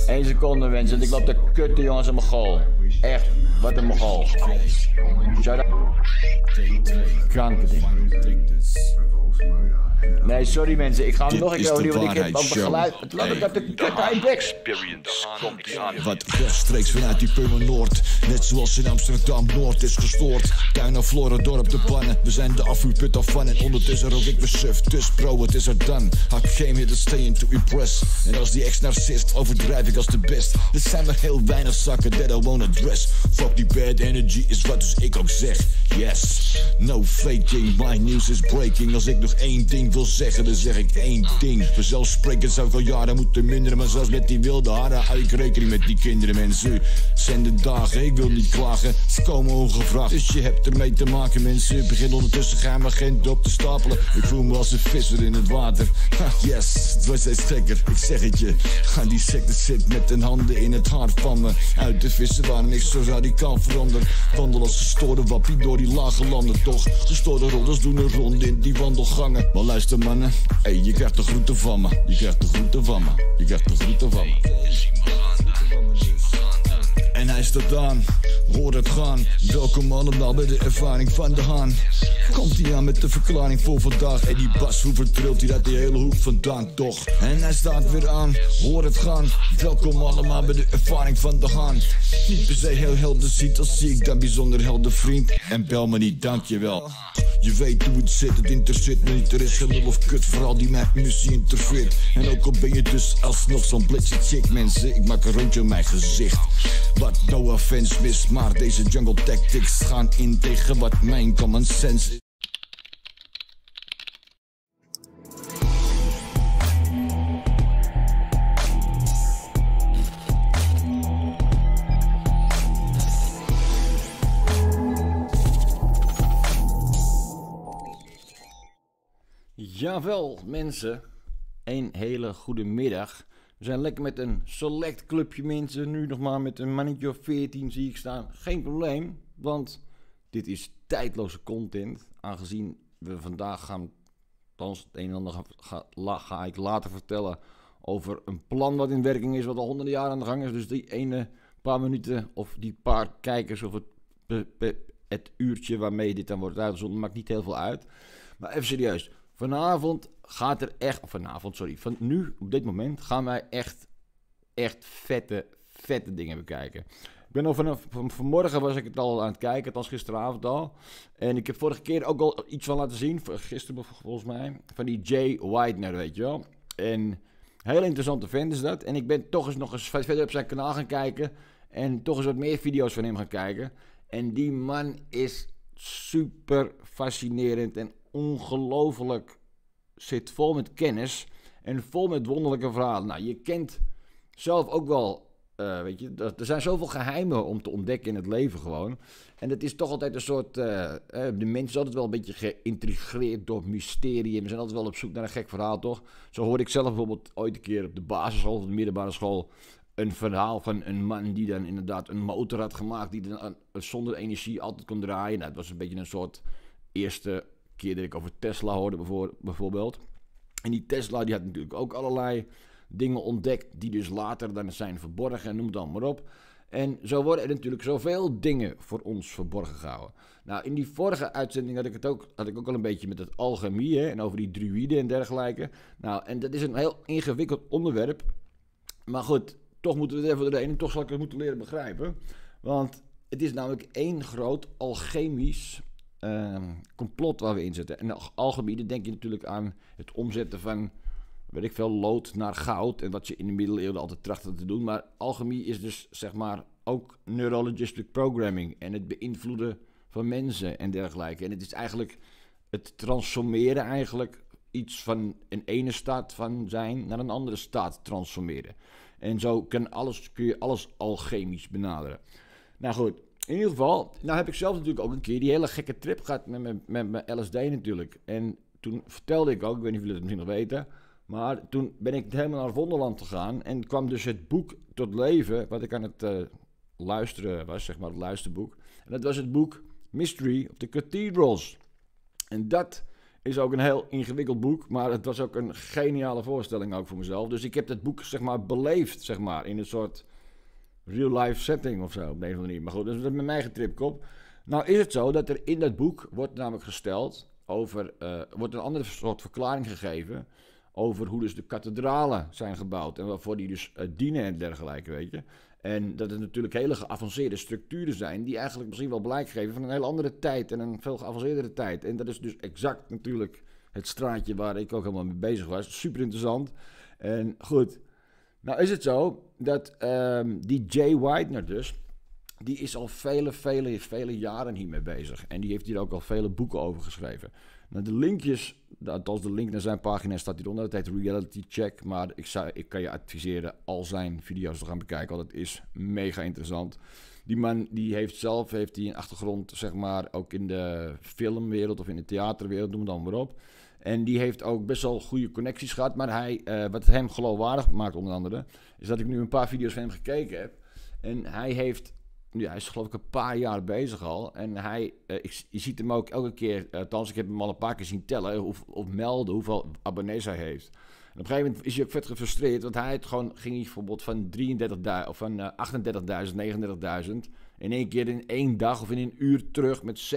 Eén seconde mensen, ik loop de kutte jongens aan mijn goal. Echt, wat een goal. Shut up. Kanker ding. Nee, sorry mensen, ik ga hem nog een keer overnieuw, want ik heb ook geluid. Het laat dat de kut aan Experience komt die aan. Wat rechtstreeks vanuit die Puma Noord. Net zoals in Amsterdam Noord is gestoord. Tuin naar Flora, dorp de pannen. We zijn de afvuurput af van en ondertussen rook ik besuf. Dus bro, het is er dan. Had geen meer te staying to impress. En als die ex-narcist overdrijf ik als de best. Er zijn maar heel weinig zakken that I won't address. Fuck die bad energy is wat dus ik ook zeg. Yes, no faking, my news is breaking. Als ik nog één ding wil zeggen, dan zeg ik één ding. Vanzelfsprekend zou ik al jaren moeten minderen. Maar zelfs met die wilde harden hou ik rekening met die kinderen. Mensen zenden dagen, ik wil niet klagen. Ze komen ongevraagd, dus je hebt ermee te maken. Mensen beginnen ondertussen geheim agent op te stapelen. Ik voel me als een visser in het water. Yes, het was steeds gekker, ik zeg het je. Ga die secte zit met hun handen in het hart van me. Uit de vissen waar niks zo radicaal verandert. Wandel als gestoorde wappie door die lage landen toch. Gestoorde rollers doen een ronde in die wandelgangen. Maar luister mannen, hey, je krijgt de groeten van me. Je krijgt de groeten van me. Je krijgt de groeten van me. En hij staat aan, hoor het gaan. Welkom allemaal bij de ervaring van de haan. Komt hij aan met de verklaring voor vandaag. En die bas, hoe vertrilt hij uit die hele hoek vandaan toch? En hij staat weer aan, hoor het gaan. Welkom allemaal bij de ervaring van de haan. Niet per se heel helder ziet, als zie ik dan bijzonder helder vriend. En bel me niet, dankjewel. Je weet hoe het zit, het interesseert me niet. Er is geen lul of kut, vooral die mijn missie interfereert. En ook al ben je dus alsnog zo'n blitse chick, mensen, ik maak een rondje op mijn gezicht. Wat no offense mis, maar deze jungle tactics gaan in tegen wat mijn common sense is. Jawel mensen, een hele goede middag. We zijn lekker met een select clubje mensen, nu nog maar met een mannetje of 14 zie ik staan. Geen probleem, want dit is tijdloze content. Aangezien we vandaag gaan, althans het een en ander ga ik later vertellen over een plan wat in werking is, wat al honderden jaren aan de gang is. Dus die ene paar minuten of die paar kijkers of het uurtje waarmee dit dan wordt uitgezonden, maakt niet heel veel uit. Maar even serieus. Vanavond gaat er echt, van nu op dit moment gaan wij echt vette dingen bekijken. Ik ben al vanmorgen was ik het al aan het kijken, althans gisteravond al. En ik heb vorige keer ook al iets van laten zien, gisteren volgens mij, van die Jay Weidner, weet je wel. En een hele interessante vent is dat. En ik ben toch eens nog eens verder op zijn kanaal gaan kijken en toch eens wat meer video's van hem gaan kijken. En die man is super fascinerend en ongelooflijk, zit vol met kennis en vol met wonderlijke verhalen. Nou, je kent zelf ook wel, weet je, er zijn zoveel geheimen om te ontdekken in het leven gewoon. En het is toch altijd een soort, de mens is altijd wel een beetje geïntrigeerd door mysterie en we zijn altijd wel op zoek naar een gek verhaal, toch? Zo hoorde ik zelf bijvoorbeeld ooit een keer op de basisschool of de middelbare school een verhaal van een man die dan inderdaad een motor had gemaakt die dan zonder energie altijd kon draaien. Nou, het was een beetje een soort eerste keer dat ik over Tesla hoorde bijvoorbeeld. En die Tesla die had natuurlijk ook allerlei dingen ontdekt die dus later dan zijn verborgen en noem het dan maar op. En zo worden er natuurlijk zoveel dingen voor ons verborgen gehouden. Nou, in die vorige uitzending had ik ook al een beetje met het alchemie en over die druïden en dergelijke. Nou, en dat is een heel ingewikkeld onderwerp. Maar goed, toch moeten we het even doorheen en toch zal ik het moeten leren begrijpen. Want het is namelijk één groot alchemisch complot waar we in zitten. En alchemie, dan denk je natuurlijk aan het omzetten van, weet ik veel, lood naar goud. En wat je in de middeleeuwen altijd trachtte te doen. Maar alchemie is dus, zeg maar, ook neurologistic programming. En het beïnvloeden van mensen en dergelijke. En het is eigenlijk het transformeren eigenlijk iets van een ene staat van zijn naar een andere staat transformeren. En zo kun je alles alchemisch benaderen. Nou goed. In ieder geval, nou heb ik zelf natuurlijk ook een keer die hele gekke trip gehad met mijn LSD natuurlijk. En toen vertelde ik ook, ik weet niet of jullie het misschien nog weten, maar toen ben ik helemaal naar Wonderland gegaan en kwam dus het boek tot leven, wat ik aan het luisteren was, zeg maar het luisterboek. En dat was het boek Mystery of the Cathedrals. En dat Is ook een heel ingewikkeld boek, maar het was ook een geniale voorstelling ook voor mezelf. Dus ik heb dat boek, zeg maar, beleefd, zeg maar, in een soort real-life setting of zo, op een of andere manier. Maar goed, dat is met mijn eigen tripkop. Nou is het zo dat er in dat boek wordt namelijk gesteld wordt een andere soort verklaring gegeven over hoe dus de kathedralen zijn gebouwd en waarvoor die dus dienen en dergelijke, weet je. En dat het natuurlijk hele geavanceerde structuren zijn die eigenlijk misschien wel blijk geven van een hele andere tijd en een veel geavanceerdere tijd. En dat is dus exact natuurlijk het straatje waar ik ook helemaal mee bezig was. Super interessant. En goed, nou is het zo dat die Jay Weidner dus, die is al vele jaren hiermee bezig. En die heeft hier ook al vele boeken over geschreven. Nou, de linkjes, althans de link naar zijn pagina staat hieronder. Dat heet Reality Check. Maar ik kan je adviseren al zijn video's te gaan bekijken. Want het is mega interessant. Die man die heeft een achtergrond, zeg maar, ook in de filmwereld of in de theaterwereld, noem het dan maar op. En die heeft ook best wel goede connecties gehad. Maar wat hem geloofwaardig maakt onder andere, is dat ik nu een paar video's van hem gekeken heb. En hij is geloof ik een paar jaar bezig al. En je ziet hem ook elke keer, althans ik heb hem al een paar keer zien tellen of melden hoeveel abonnees hij heeft. En op een gegeven moment is hij ook vet gefrustreerd, want ging bijvoorbeeld van 33.000 of van 38.000, 39.000 in één keer in 1 dag of in een uur terug met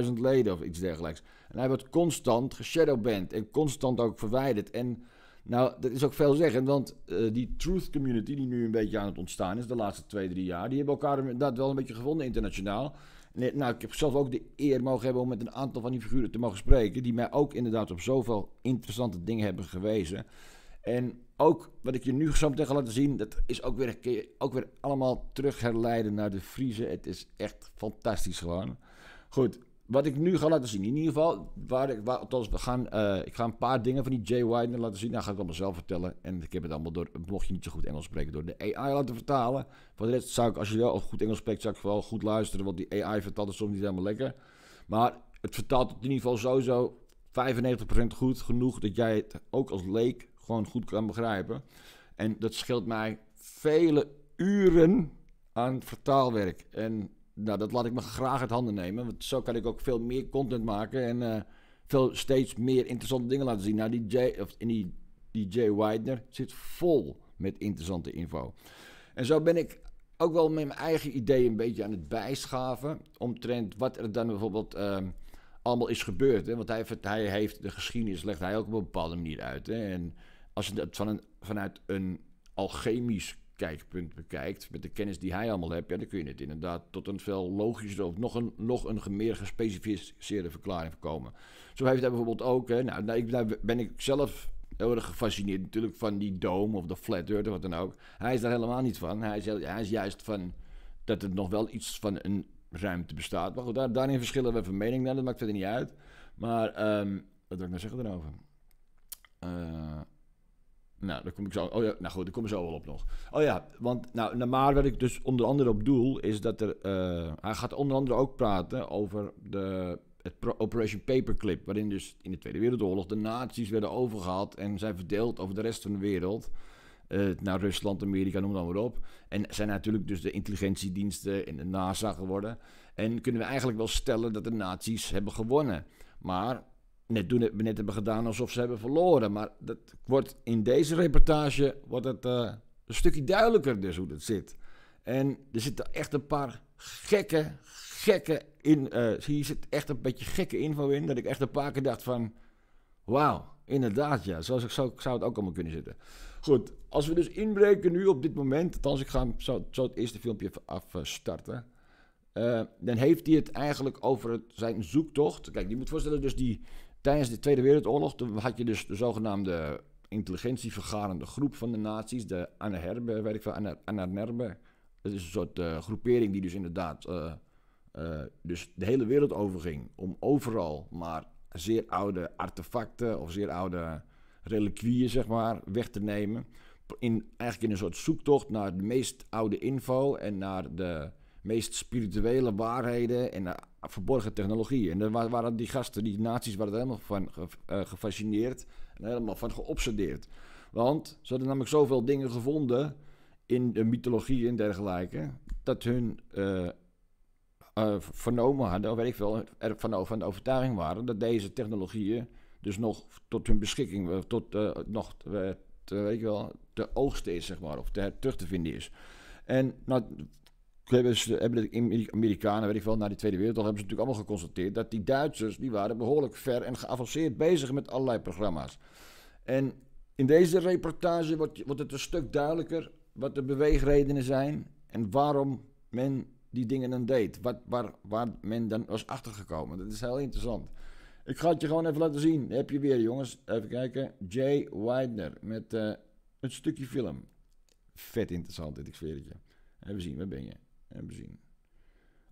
7.000 leden of iets dergelijks. En hij wordt constant geshadowband en constant ook verwijderd. En nou, dat is ook veelzeggend, want die truth community die nu een beetje aan het ontstaan is de laatste 2-3 jaar, die hebben elkaar inderdaad wel een beetje gevonden internationaal. Nou, ik heb zelf ook de eer mogen hebben om met een aantal van die figuren te mogen spreken, die mij ook inderdaad op zoveel interessante dingen hebben gewezen. En ook wat ik je nu zo meteen ga laten zien, dat is ook weer allemaal terug herleiden naar de Friese. Het is echt fantastisch gewoon. Goed. Wat ik nu ga laten zien, in ieder geval, ik ga een paar dingen van die Jay Weidner laten zien. Nou ga ik allemaal zelf vertellen. En ik heb het allemaal mocht je niet zo goed Engels spreken, door de AI laten vertalen. Voor de rest zou ik, als je wel goed Engels spreekt, zou ik vooral goed luisteren. Want die AI vertalt het soms niet helemaal lekker. Maar het vertaalt het in ieder geval sowieso 95% goed genoeg dat jij het ook als leek gewoon goed kan begrijpen. En dat scheelt mij vele uren aan vertaalwerk. En nou, dat laat ik me graag uit handen nemen. Want zo kan ik ook veel meer content maken. En steeds meer interessante dingen laten zien. Nou, die Jay Weidner zit vol met interessante info. En zo ben ik ook wel met mijn eigen ideeën een beetje aan het bijschaven. Omtrent wat er dan bijvoorbeeld allemaal is gebeurd. Hè? Want hij heeft de geschiedenis, legt hij ook op een bepaalde manier uit. Hè? En als je dat vanuit een alchemisch kijkpunt bekijkt, met de kennis die hij allemaal heeft, ja, dan kun je het inderdaad tot een veel logischer of nog een meer gespecificeerde verklaring komen. Zo heeft hij bijvoorbeeld ook, daar ben ik zelf heel erg gefascineerd natuurlijk van die dome of de flat earth of wat dan ook. Hij is daar helemaal niet van. Hij is juist van dat er nog wel iets van een ruimte bestaat. Maar goed, daarin verschillen we van mening. Nou, dat maakt verder niet uit. Maar, wat wil ik nou zeggen erover? Nou, daar kom ik zo. Oh ja, nou goed, daar kom ik zo wel op nog. Oh ja, want maar wat ik dus onder andere op doel is dat hij gaat onder andere ook praten over het Operation Paperclip, waarin dus in de Tweede Wereldoorlog de nazi's werden overgehaald en zijn verdeeld over de rest van de wereld. Naar Rusland, Amerika, noem het maar op. En zijn natuurlijk dus de intelligentiediensten en de NASA geworden. En kunnen we eigenlijk wel stellen dat de nazi's hebben gewonnen. Maar net hebben gedaan alsof ze hebben verloren. Maar dat wordt in deze reportage een stukje duidelijker dus hoe dat zit. En er zitten echt een paar gekke in. Hier zit echt een beetje gekke info in. Dat ik echt een paar keer dacht van, wauw, inderdaad ja. Zo zou het ook allemaal kunnen zitten. Goed, als we dus inbreken nu op dit moment. Althans, ik ga hem zo het eerste filmpje even afstarten. Dan heeft hij het eigenlijk over zijn zoektocht. Kijk, je moet voorstellen dus tijdens de Tweede Wereldoorlog, toen had je dus de zogenaamde intelligentievergarende groep van de nazi's, de Anerbe, weet ik veel, Anerbe. Dat is een soort groepering die dus inderdaad dus de hele wereld overging om overal maar zeer oude artefacten of zeer oude reliquieën, zeg maar, weg te nemen. Eigenlijk in een soort zoektocht naar de meest oude info en naar de meest spirituele waarheden en verborgen technologie. En daar waren die gasten, die nazi's, waren er helemaal van gefascineerd en helemaal van geobsedeerd. Want ze hadden namelijk zoveel dingen gevonden in de mythologie en dergelijke, dat hun vernomen hadden, of weet ik veel, van de overtuiging waren dat deze technologieën dus nog tot hun beschikking, weet je wel, te oogsten is, zeg maar, of terug te vinden is. En nou, hebben de Amerikanen, weet ik wel, na die Tweede Wereldoorlog hebben ze natuurlijk allemaal geconstateerd dat die Duitsers, die waren behoorlijk ver en geavanceerd bezig met allerlei programma's. En in deze reportage wordt het een stuk duidelijker wat de beweegredenen zijn en waarom men die dingen dan deed. Waar men dan was achtergekomen. Dat is heel interessant. Ik ga het je gewoon even laten zien. Heb je weer, jongens. Even kijken. Jay Weidner met een stukje film. Vet interessant, dit, ik zweer het je. Even zien, waar ben je? Even zien.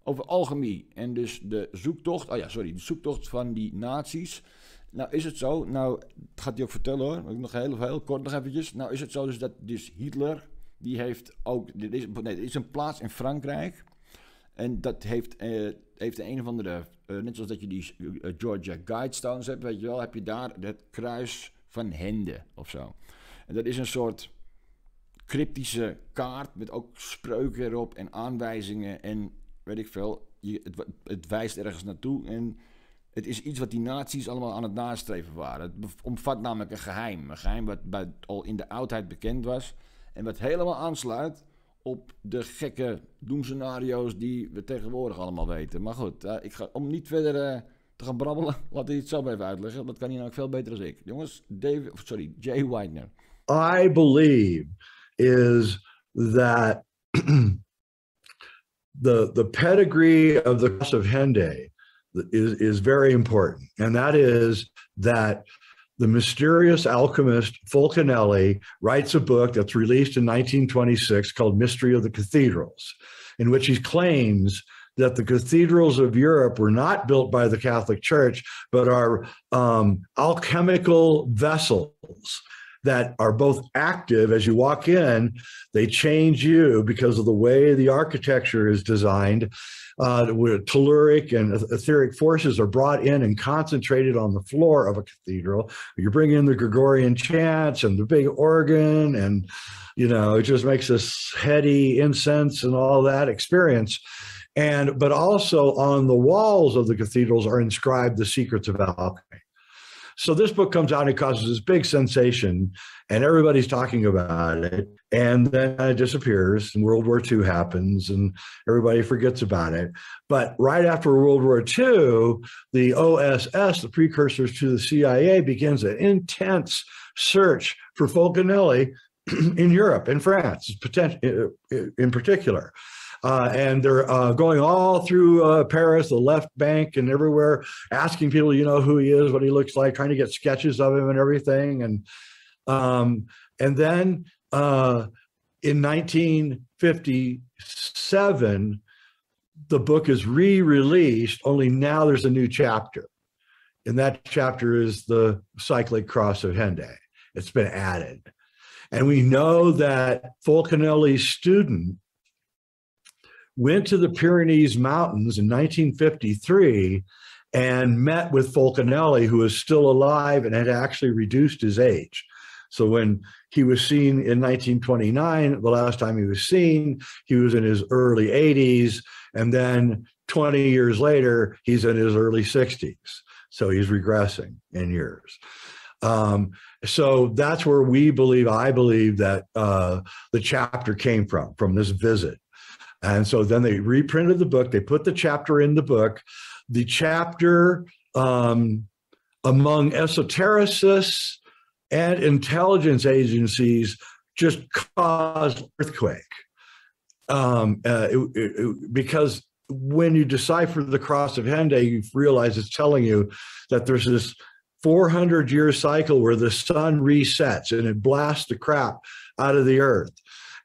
Over alchemie en dus de zoektocht. De zoektocht van die nazi's. Nou is het zo, het gaat hij ook vertellen hoor, nog heel kort nog eventjes. Nou is het zo dus dat Hitler, die heeft ook, er is een plaats in Frankrijk. En dat heeft een of andere, net zoals dat je die Georgia Guidestones hebt, weet je wel, heb je daar het kruis van Hende of zo. En dat is een soort cryptische kaart met ook spreuken erop en aanwijzingen en weet ik veel. Het wijst ergens naartoe en het is iets wat die nazi's allemaal aan het nastreven waren. Het omvat namelijk een geheim wat al in de oudheid bekend was en wat helemaal aansluit op de gekke doemscenario's die we tegenwoordig allemaal weten. Maar goed, om niet verder te gaan brabbelen, laat ik het zo even uitleggen. Dat kan hij namelijk veel beter dan ik. Jongens, Jay Weidner. I believe is that the pedigree of the cross of Hende is very important. And that is that the mysterious alchemist Fulcanelli writes a book that's released in 1926 called Mystery of the Cathedrals, in which he claims that the cathedrals of Europe were not built by the Catholic Church, but are alchemical vessels that are both active. As you walk in, they change you because of the way the architecture is designed, where telluric and etheric forces are brought in and concentrated on the floor of a cathedral. You bring in the Gregorian chants and the big organ, and it just makes this heady incense and all that experience. But also on the walls of the cathedrals are inscribed the secrets of alchemy. So this book comes out and it causes this big sensation and everybody's talking about it, and then it disappears and World War II happens and everybody forgets about it. But right after World War II, the OSS, the precursors to the CIA, begins an intense search for Fulcanelli in Europe, in France, in particular. And they're going all through Paris, the left bank, and everywhere, asking people, who he is, what he looks like, trying to get sketches of him and everything. And then in 1957, the book is re-released, only now there's a new chapter. And that chapter is the cyclic cross of Hende. It's been added. And we know that Fulcanelli's student went to the Pyrenees Mountains in 1953 and met with Fulcanelli, who was still alive and had actually reduced his age. So when he was seen in 1929, the last time he was seen, he was in his early 80s. And then 20 years later, he's in his early 60s. So he's regressing in years. So that's where I believe that the chapter came from this visit. And so then they reprinted the book. They put the chapter in the book. The chapter among esotericists and intelligence agencies just caused earthquake. Because when you decipher the cross of Hende, you realize it's telling you that there's this 400-year cycle where the sun resets and it blasts the crap out of the earth.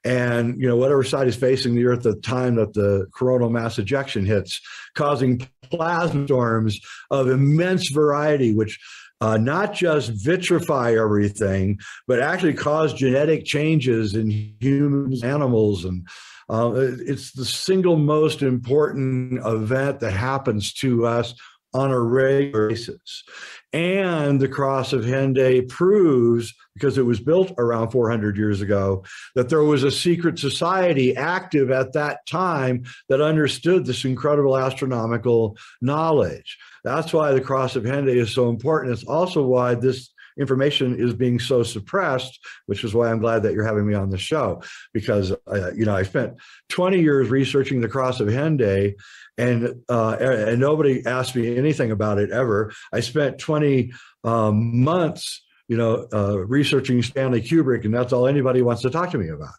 And, whatever side is facing the earth at the time that the coronal mass ejection hits, causing plasma storms of immense variety, which not just vitrify everything, but actually cause genetic changes in humans, animals. And it's the single most important event that happens to us on a regular basis. And the Cross of Henday proves, because it was built around 400 years ago, that there was a secret society active at that time that understood this incredible astronomical knowledge. That's why the Cross of Henday is so important. It's also why this information is being so suppressed, which is why I'm glad that you're having me on the show, because I spent 20 years researching the Cross of Henday, and nobody asked me anything about it ever. I spent 20 months, researching Stanley Kubrick, and that's all anybody wants to talk to me about.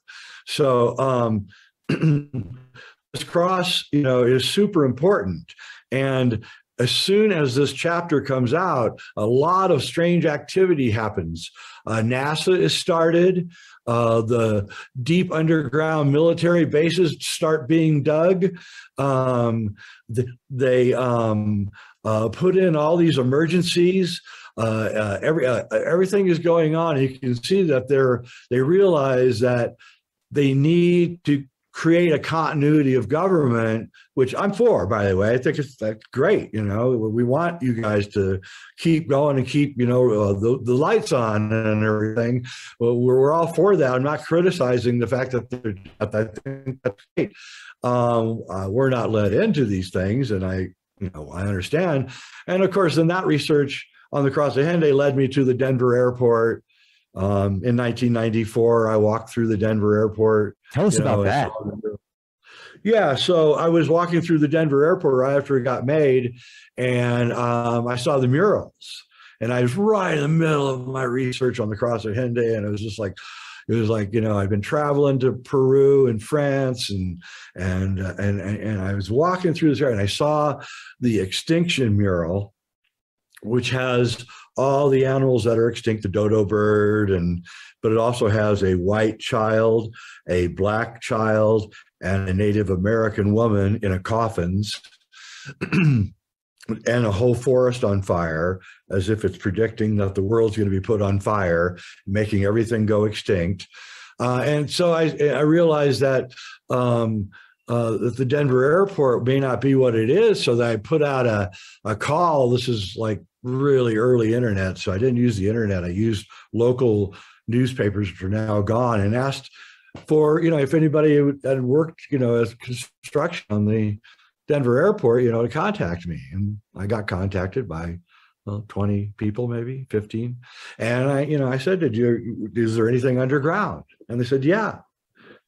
So this cross, is super important. And as soon as this chapter comes out, a lot of strange activity happens. NASA is started. The deep underground military bases start being dug. They put in all these emergencies. Everything is going on. You can see that they realize that they need to create a continuity of government, which I'm for, by the way. I think that's great. We want you guys to keep going and keep, the lights on and everything. Well, we're all for that. I'm not criticizing the fact that I think that's great. We're not led into these things, and I understand. And of course, then that research on the Cross of Henday led me to the Denver airport. In 1994, I walked through the Denver airport. Tell us about that. Yeah, so I was walking through the Denver airport right after it got made, and I saw the murals. And I was right in the middle of my research on the Cross of Henday, and it was just like, I'd been traveling to Peru and France, and I was walking through this area, and I saw the extinction mural, which has all the animals that are extinct, the dodo bird, but it also has a white child, a black child, and a Native American woman in a coffins, and a whole forest on fire, as if it's predicting that the world's going to be put on fire, making everything go extinct. And so I realized that that the Denver airport may not be what it is, so that I put out a call. This is like really early internet, so I didn't use the internet. I used local newspapers, which are now gone, and asked for, if anybody had worked, as construction on the Denver airport, to contact me. And I got contacted by 20 people, maybe 15. And I said, is there anything underground? And they said, yeah.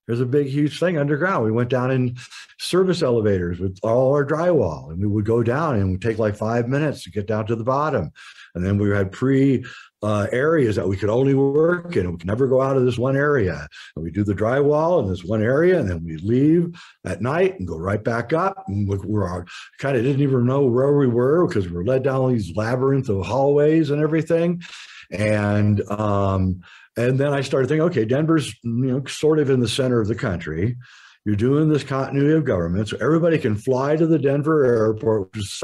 There's a big, huge thing underground. We went down in service elevators with all our drywall, and we would go down, and it would take like 5 minutes to get down to the bottom. And then we had areas that we could only work in, and we could never go out of this one area. And we do the drywall in this one area, and then we leave at night and go right back up. And we're kind of didn't even know where we were, because we were led down these labyrinth of hallways and everything. And then I started thinking, okay, Denver's, sort of in the center of the country. You're doing this continuity of government, so everybody can fly to the Denver airport, which is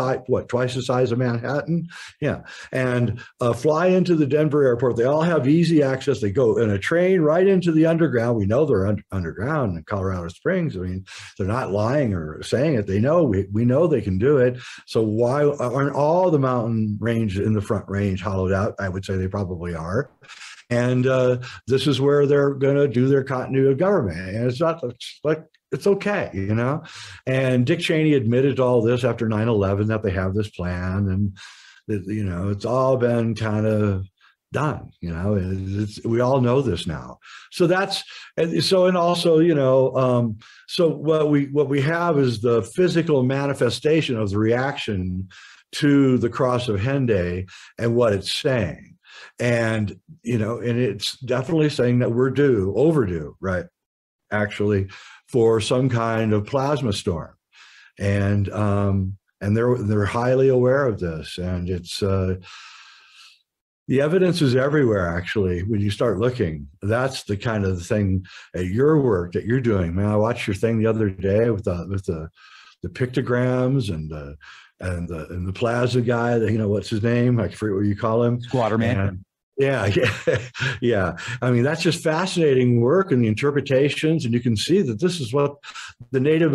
twice the size of Manhattan? Yeah, and fly into the Denver airport. They all have easy access. They go in a train right into the underground. We know they're underground in Colorado Springs. I mean, they're not lying or saying it. They know, we know they can do it. So why aren't all the mountain range in the Front Range hollowed out? I would say they probably are. And this is where they're going to do their continuity of government. And it's okay, And Dick Cheney admitted to all this after 9/11, that they have this plan, and that, it's all been kind of done. We all know this now. So so what we have is the physical manifestation of the reaction to the Cross of Henday and what it's saying. And, and it's definitely saying that we're overdue, right, actually, for some kind of plasma storm. And they're highly aware of this. And it's, the evidence is everywhere, actually, when you start looking. That's the kind of thing at your work that you're doing. Man, I watched your thing the other day with the pictograms and the plaza guy, what's his name? I forget what you call him. Squatterman. Yeah. I mean, that's just fascinating work, and the interpretations, and you can see that this is what the Native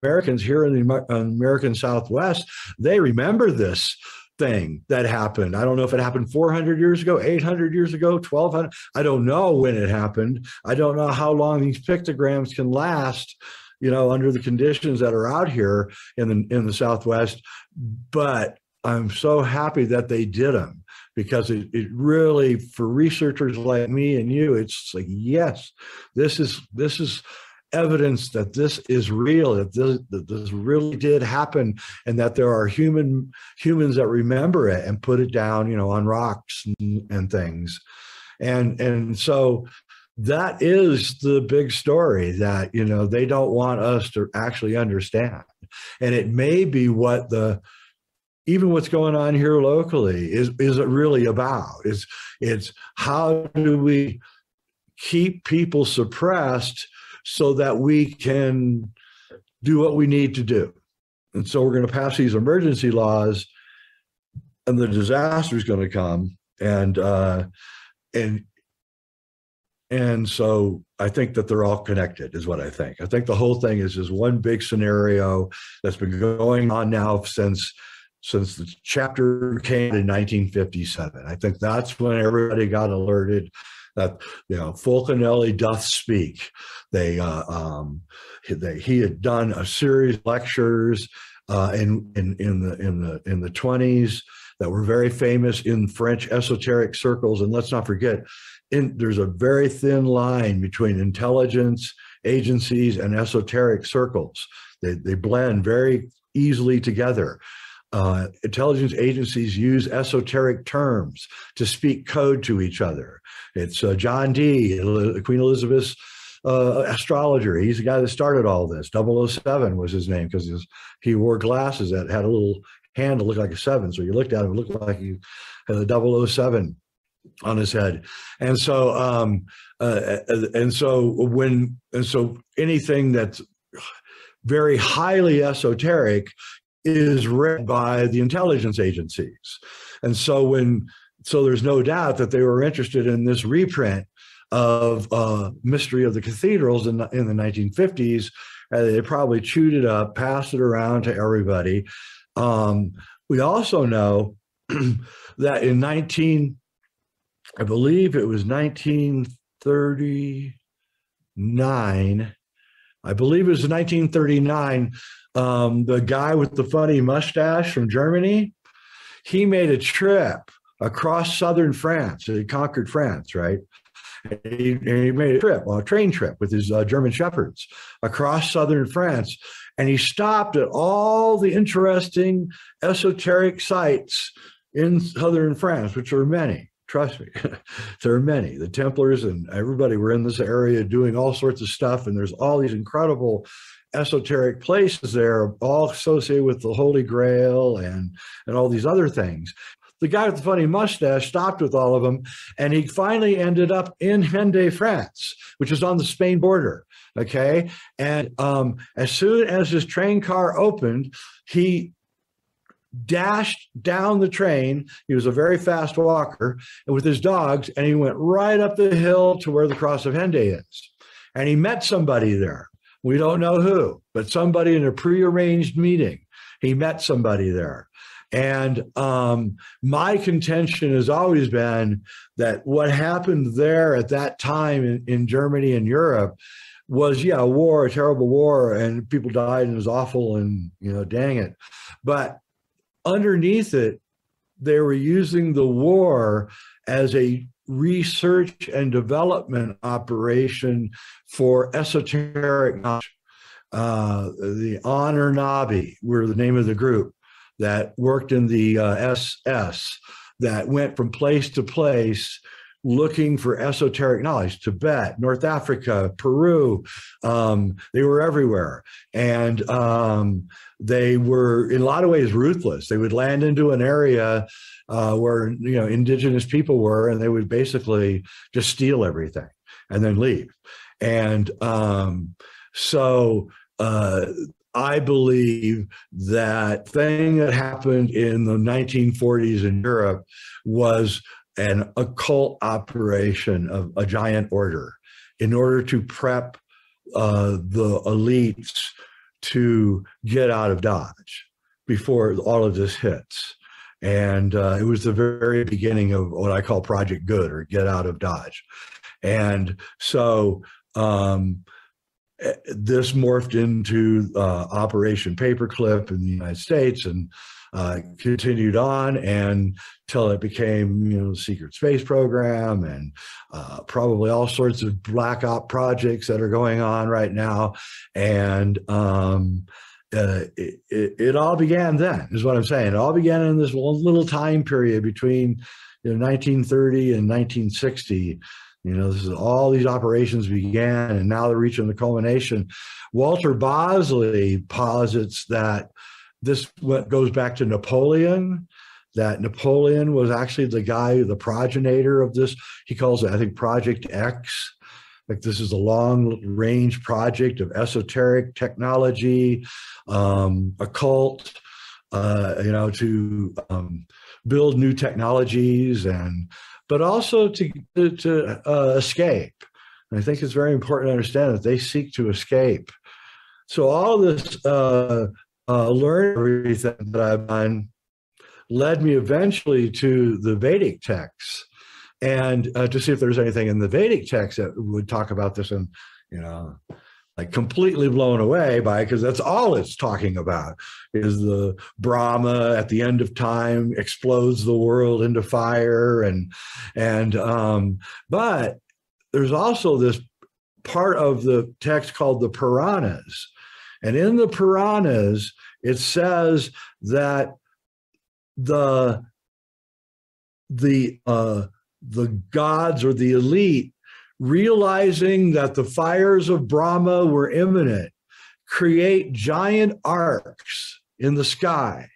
Americans here in the American Southwest, they remember this thing that happened. I don't know if it happened 400 years ago, 800 years ago, 1200. I don't know when it happened. I don't know how long these pictograms can last, under the conditions that are out here in the Southwest. But I'm so happy that they did them, because it really, for researchers like me and you, it's like, yes, this is evidence that this is real, that this really did happen, and that there are humans that remember it and put it down, on rocks and things. And so that is the big story that, they don't want us to actually understand. And it may be what even what's going on here locally is it really about. It's how do we keep people suppressed so that we can do what we need to do. And so we're going to pass these emergency laws, and the disaster is going to come. And so I think that they're all connected, is what I think. I think the whole thing is just one big scenario that's been going on now since the chapter came in 1957. I think that's when everybody got alerted that Fulcanelli doth speak. He had done a series of lectures in the 20s that were very famous in French esoteric circles. And let's not forget, there's a very thin line between intelligence agencies and esoteric circles. They blend very easily together. Intelligence agencies use esoteric terms to speak code to each other. It's John Dee, Queen Elizabeth's astrologer. He's the guy that started all this. 007 was his name, because he wore glasses that had a little hand that looked like a 7. So you looked at him, it looked like he had a 007 on his head. And so anything that's very highly esoteric is read by the intelligence agencies. And so there's no doubt that they were interested in this reprint of Mystery of the Cathedrals in the 1950s. They probably chewed it up, passed it around to everybody. We also know that in 1939, I believe it was 1939, the guy with the funny mustache from Germany, he made a trip across southern France. He conquered France, right? He made a train trip with his German shepherds across southern France. And he stopped at all the interesting esoteric sites in southern France, which are many. Trust me, there are many. The Templars and everybody were in this area doing all sorts of stuff. And there's all these incredible esoteric places there, all associated with the Holy Grail and all these other things. The guy with the funny mustache stopped with all of them, and he finally ended up in Hendaye, France, which is on the Spain border. Okay. And as soon as his train car opened, he dashed down the train. He was a very fast walker, and with his dogs, and he went right up the hill to where the Cross of Hendaye is. And he met somebody there. We don't know who, but somebody in a prearranged meeting. He met somebody there. And my contention has always been that what happened there at that time in Germany and Europe was, a war, a terrible war, and people died, and it was awful, and, dang it. But underneath it, they were using the war as a research and development operation for esoteric knowledge. The Anunnaki were the name of the group that worked in the SS, that went from place to place looking for esoteric knowledge. Tibet, North Africa, Peru, they were everywhere. And they were, in a lot of ways, ruthless. They would land into an area where indigenous people were, and they would basically just steal everything and then leave. And so I believe that thing that happened in the 1940s in Europe was an occult operation of a giant order in order to prep the elites to get out of Dodge before all of this hits. And it was the very beginning of what I call Project Good, or Get Out of Dodge. And so this morphed into Operation Paperclip in the United States, and continued on until it became, the secret space program, and probably all sorts of black op projects that are going on right now. And it all began then, is what I'm saying. It all began in this little time period between 1930 and 1960. This is all these operations began, and now they're reaching the culmination. Walter Bosley posits that this goes back to Napoleon, that Napoleon was actually the progenitor of this. He calls it, I think, Project X. Like, this is a long-range project of esoteric technology, occult, to build new technologies, but also to escape. And I think it's very important to understand that they seek to escape. So all this learning everything that I've done led me eventually to the Vedic texts, and to see if there's anything in the Vedic text that would talk about this, and like completely blown away by, because that's all it's talking about, is the Brahma at the end of time explodes the world into fire, but there's also this part of the text called the Puranas, and in the Puranas it says that the gods, or the elite, realizing that the fires of Brahma were imminent, create giant arcs in the sky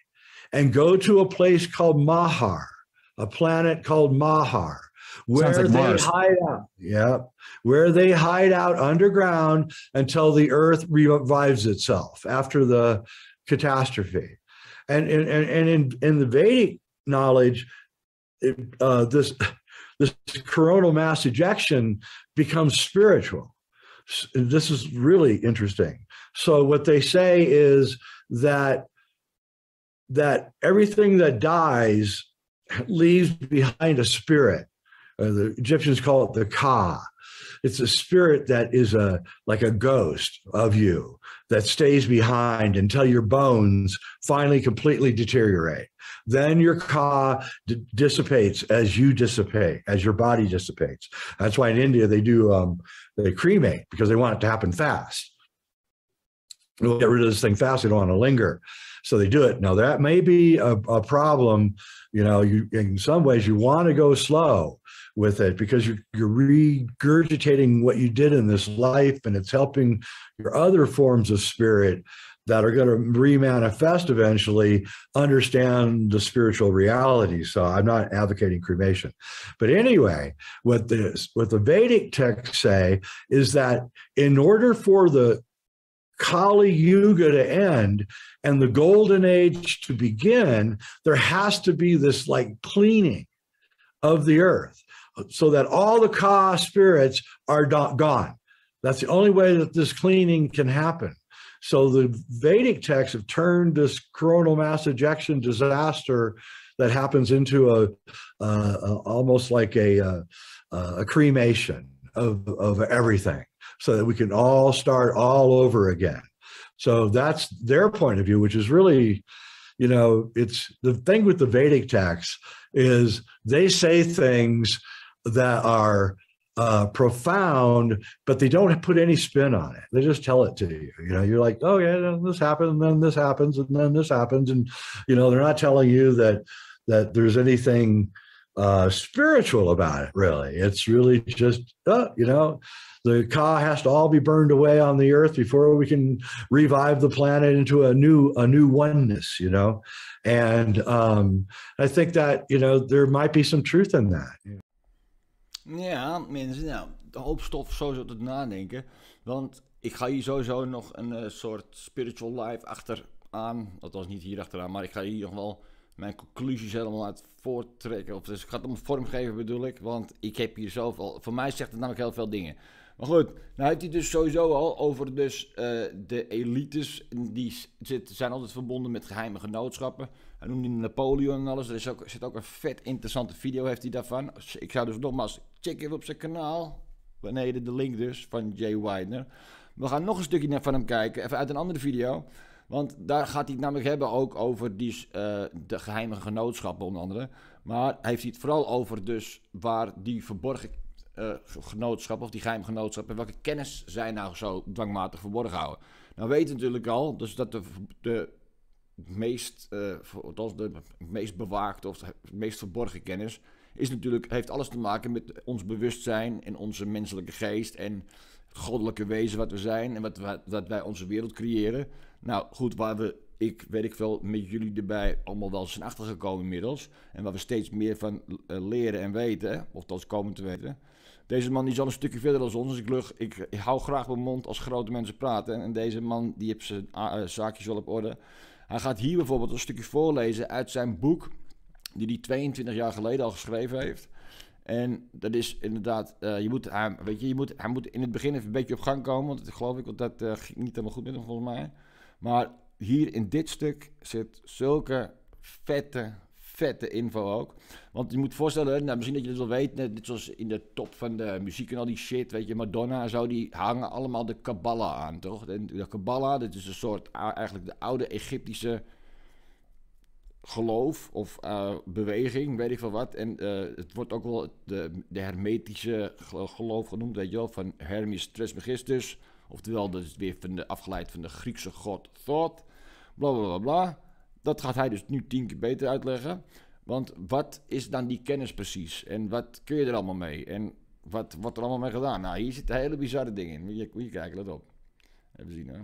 and go to a place called Mahar, a planet called Mahar, where they hide out. Yeah, where they hide out underground until the earth revives itself after the catastrophe. And in the Vedic knowledge, this coronal mass ejection becomes spiritual. This is really interesting. So what they say is that everything that dies leaves behind a spirit. The Egyptians call it the Ka. It's a spirit that is like a ghost of you that stays behind until your bones finally completely deteriorate. Then your Ka dissipates as you dissipate, as your body dissipates. That's why in India they cremate, because they want it to happen fast. They'll get rid of this thing fast. They don't want to linger. So they do it. Now, that may be a problem. In some ways, you want to go slow with it, because you're regurgitating what you did in this life, and it's helping your other forms of spirit that are going to remanifest eventually understand the spiritual reality. So I'm not advocating cremation. But anyway, what the Vedic texts say is that in order for the Kali Yuga to end and the golden age to begin, there has to be this like cleaning of the earth, so that all the Ka spirits are gone. That's the only way that this cleaning can happen. So the Vedic texts have turned this coronal mass ejection disaster that happens into almost like a cremation of everything, so that we can all start all over again. So that's their point of view, which is really, it's the thing with the Vedic texts is they say things that are profound, but they don't put any spin on it. They just tell it to you. You're like, oh yeah, this happened, and then this happens, and then this happens, and they're not telling you that there's anything spiritual about it. Really, it's really just the Ka has to all be burned away on the earth before we can revive the planet into a new oneness. And I think that there might be some truth in that. Ja, mensen, de hoop stof sowieso tot nadenken. Want ik ga hier sowieso nog een soort spiritual life achteraan. Althans niet hier achteraan, maar ik ga hier nog wel mijn conclusies helemaal uit voorttrekken. Dus ik ga het om vormgeven, bedoel ik. Want ik heb hier zoveel. Voor mij zegt het namelijk heel veel dingen. Maar goed, nou heeft hij dus sowieso al over dus, de elites. Die zijn altijd verbonden met geheime genootschappen. Hij noemde Napoleon en alles. Er zit ook een vet interessante video heeft hij daarvan. Ik zou dus nogmaals, check even op zijn kanaal. Beneden de link dus, van Jay Weidner. We gaan nog een stukje van hem kijken, even uit een andere video. Want daar gaat hij het namelijk hebben ook over de geheime genootschappen onder andere. Maar heeft hij het vooral over dus waar die verborgen genootschappen of die geheime genootschappen, welke kennis zij nou zo dwangmatig verborgen houden. Nou weten we natuurlijk al dus dat de meest bewaakte of de meest verborgen kennis is natuurlijk, heeft alles te maken met ons bewustzijn en onze menselijke geest en goddelijke wezen wat we zijn en wat wij onze wereld creëren. Nou goed, waar we, weet ik veel, met jullie erbij allemaal wel zijn achtergekomen inmiddels. En waar we steeds meer van leren en weten, of dat komen te weten. Deze man die is al een stukje verder dan ons, dus ik hou graag mijn mond als grote mensen praten. En deze man die heeft zijn zaakjes wel op orde. Hij gaat hier bijvoorbeeld een stukje voorlezen uit zijn boek, die hij 22 jaar geleden al geschreven heeft. En dat is inderdaad, hij moet in het begin even een beetje op gang komen, want geloof ik, want dat ging niet helemaal goed met hem volgens mij. Maar hier in dit stuk zit zulke vette info ook. Want je moet voorstellen, nou, misschien dat je het wel weet, net zoals in de top van de muziek en al die shit, weet je, Madonna en zo, die hangen allemaal de Kabbalah aan, toch? En de Kabbalah, dat is een soort, eigenlijk de oude Egyptische geloof of beweging, weet ik veel wat. En het wordt ook wel de hermetische geloof genoemd, weet je wel, van Hermes Trismegistus. Oftewel, dat is weer afgeleid van de Griekse god Thoth. Bla bla bla bla. Dat gaat hij dus nu 10 keer beter uitleggen. Want wat is dan die kennis precies? En wat kun je er allemaal mee? En wat wordt er allemaal mee gedaan? Nou, hier zitten hele bizarre dingen in. Moet je kijken, let op. Even zien, hè.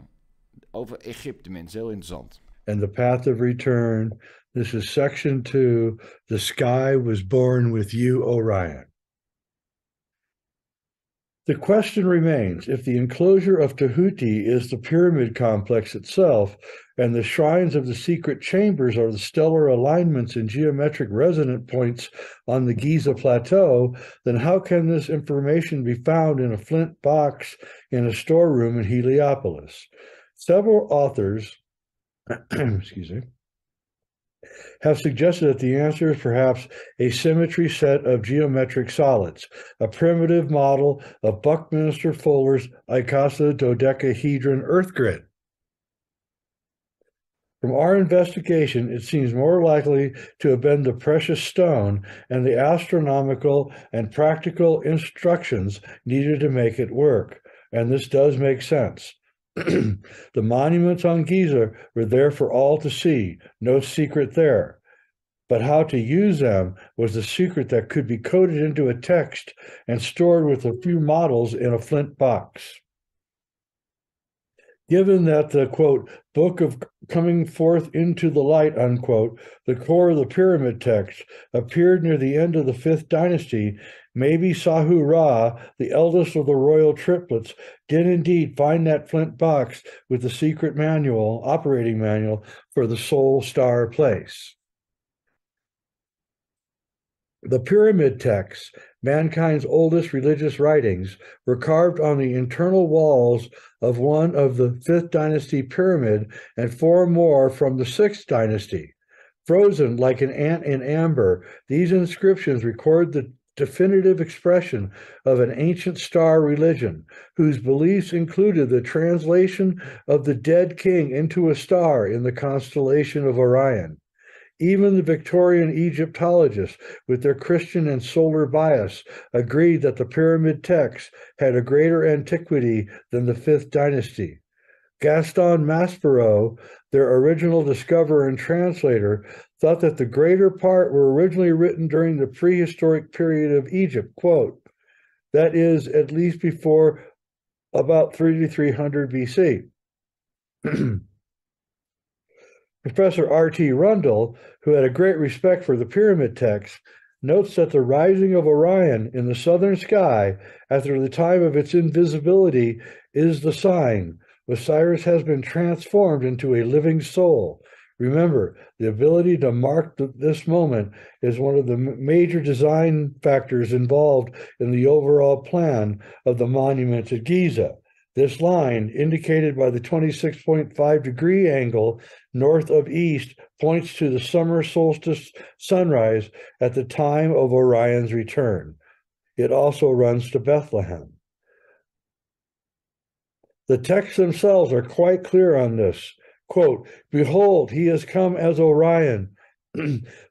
Over Egypte, mensen. Heel interessant. And the path of return. This is section 2. The sky was born with you, Orion. The question remains, if the enclosure of Tahuti is the pyramid complex itself, and the shrines of the secret chambers are the stellar alignments and geometric resonant points on the Giza Plateau, then how can this information be found in a flint box in a storeroom in Heliopolis? Several authors, excuse me, have suggested that the answer is perhaps a symmetry set of geometric solids, a primitive model of Buckminster Fuller's icosahedron earth grid. From our investigation, it seems more likely to have been the precious stone and the astronomical and practical instructions needed to make it work, and this does make sense. The monuments on Giza were there for all to see, no secret there. But how to use them was the secret that could be coded into a text and stored with a few models in a flint box. Given that the, quote, book of coming forth into the light, unquote, the core of the pyramid text, appeared near the end of the 5th dynasty, maybe Sahu Ra, the eldest of the royal triplets, did indeed find that flint box with the secret manual, operating manual, for the Soul Star place. The pyramid texts, mankind's oldest religious writings, were carved on the internal walls of one of the 5th dynasty pyramid and 4 more from the 6th dynasty. Frozen like an ant in amber, these inscriptions record the definitive expression of an ancient star religion, whose beliefs included the translation of the dead king into a star in the constellation of Orion. Even the Victorian Egyptologists, with their Christian and solar bias, agreed that the pyramid texts had a greater antiquity than the 5th dynasty. Gaston Maspero, their original discoverer and translator, thought that the greater part were originally written during the prehistoric period of Egypt, quote, that is, at least before about 3300 BC. Professor R.T. Rundle, who had a great respect for the pyramid text, notes that the rising of Orion in the southern sky after the time of its invisibility is the sign. Osiris has been transformed into a living soul, Remember, the ability to mark this moment is one of the major design factors involved in the overall plan of the monument at Giza. This line, indicated by the 26.5-degree angle north of east, points to the summer solstice sunrise at the time of Orion's return. It also runs to Bethlehem. The texts themselves are quite clear on this. Quote, "Behold, he has come as Orion.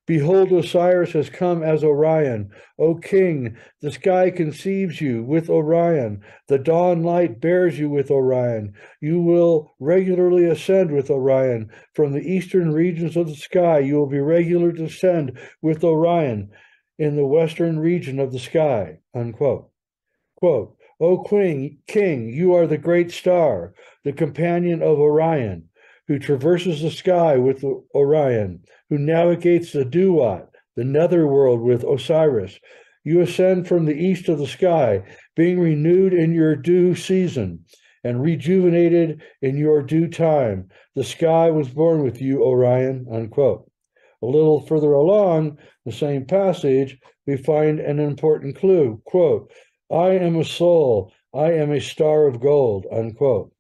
Behold, Osiris has come as Orion. O king, the sky conceives you with Orion. The dawn light bears you with Orion. You will regularly ascend with Orion. From the eastern regions of the sky, you will be regular to ascend with Orion in the western region of the sky." Unquote. Quote, "O king, you are the great star, the companion of Orion, who traverses the sky with Orion, who navigates the Duat, the netherworld with Osiris. You ascend from the east of the sky, being renewed in your due season and rejuvenated in your due time. The sky was born with you, Orion." Unquote. A little further along the same passage, we find an important clue. Quote, "I am a soul, I am a star of gold." Unquote.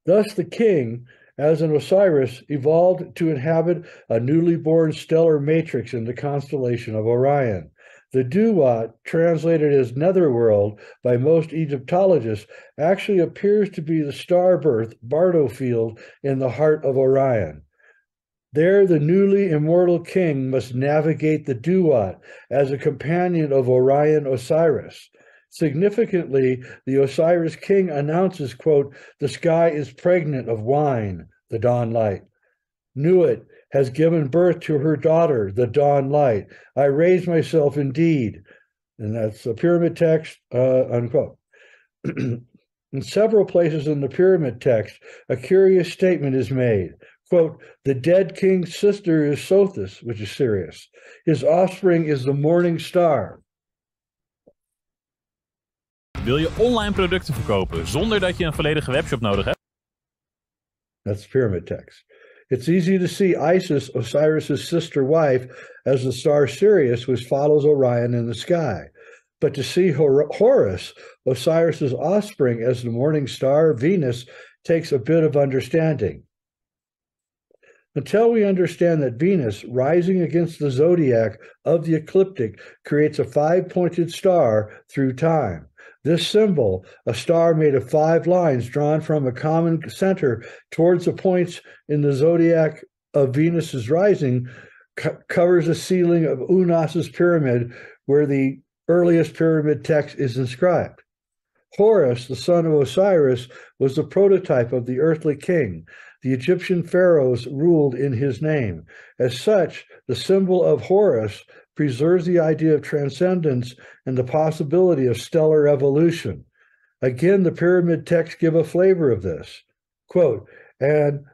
Thus the king, as an Osiris, evolved to inhabit a newly born stellar matrix in the constellation of Orion. The Duat, translated as netherworld by most Egyptologists, actually appears to be the star birth Bardo field in the heart of Orion. There, the newly immortal king must navigate the Duat as a companion of Orion Osiris. Significantly, the Osiris king announces, quote, "The sky is pregnant of wine, the dawn light. Nuit has given birth to her daughter, the dawn light. I raise myself indeed." And that's a pyramid text, unquote. In several places in the pyramid text, a curious statement is made. Quote, "The dead king's sister is Sothis," which is Sirius. "His offspring is the morning star." Wil je online producten verkopen zonder dat je een volledige webshop nodig hebt? That's pyramid text. It's easy to see Isis, Osiris's sister wife, as the star Sirius, which follows Orion in the sky. But to see Horus, Osiris's offspring, as the morning star, Venus, takes a bit of understanding. Until we understand that Venus, rising against the zodiac of the ecliptic, creates a five-pointed star through time. This symbol, a star made of 5 lines drawn from a common center towards the points in the zodiac of Venus's rising, covers the ceiling of Unos's pyramid, where the earliest pyramid text is inscribed. Horus, the son of Osiris, was the prototype of the earthly king. The Egyptian pharaohs ruled in his name. As such, the symbol of Horus preserves the idea of transcendence and the possibility of stellar evolution. Again, the pyramid texts give a flavor of this. Quote, "And